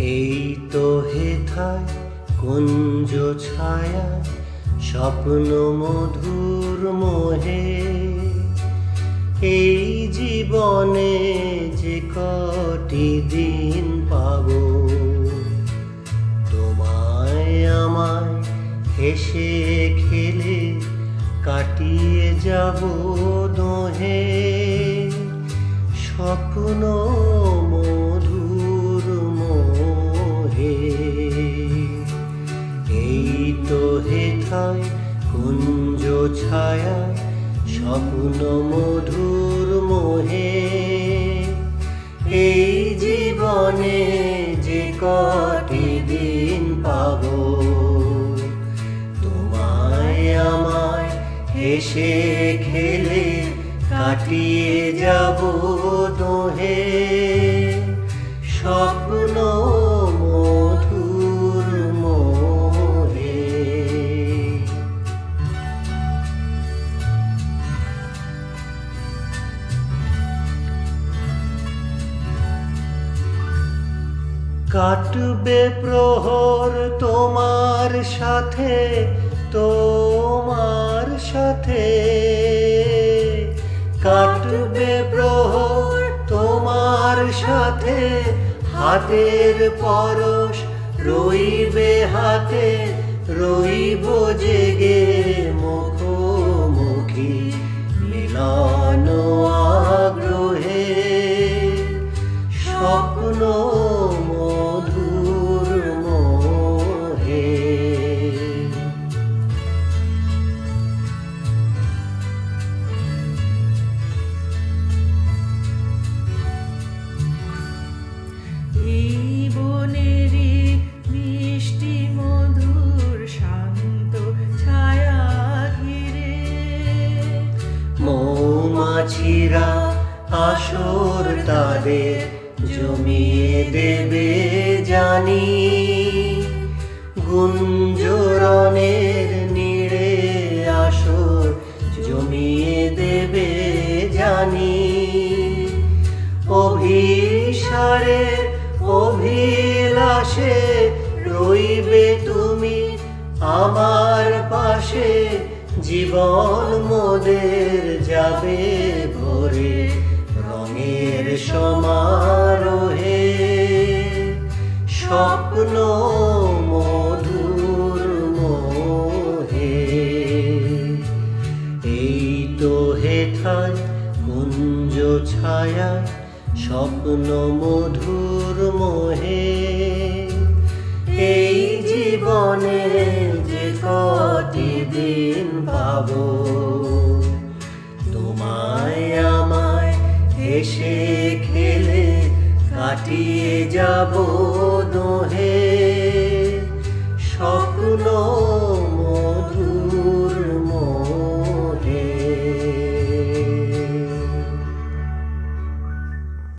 এই তো হেথায় কুঞ্জ ছায়া স্বপ্ন মধুর মোহে, এই জীবনে যে কটি দিন পাবো, তোমায় আমায় হেসে খেলে কাটিয়ে যাব দোহে। স্বপ্ন মধুর মোহে, এই তো হেথায় কুঞ্জ ছায়া স্বপ্ন মধুর মোহে, এই জীবনে যে কটি দিন পাবো, তোমায় আমায় হেসে খেলে কাটিয়ে যাব দোহে। স্বপ্ন মধুর মোহে। কাটবে প্রহর তোমার সাথে, তোমার সাথে কাটবে প্রহর তোমার সাথে। হাতের পরশ রইবে হাতে, রইব জেগে মুখোমুখি মিলন আগ্রহে। স্বপ্ন মধুর মোহে, এই বনেরই মিষ্টি মধুর শান্ত ছায়া ঘিরে, মৌমাছিরা আসর তাদের জমিয়ে দেবে জানি। গুঞ্জরণের নীড়ে আসর জমিয়ে দেবে জানি। অভিসারের অভিলাষে রইবে তুমি আমার পাশে। জীবন মোদের যাবে ভরে রঙের সমারোহে। স্বপ্ন মধুর মোহে, এই তো হেথায় কুঞ্জ ছায়া স্বপ্ন মধুর মোহে, এই জীবনে যে কটি দিন পাবো, তোমায় আমায় হেসে খেলে কাটিয়ে যাব দোহে। স্বপ্ন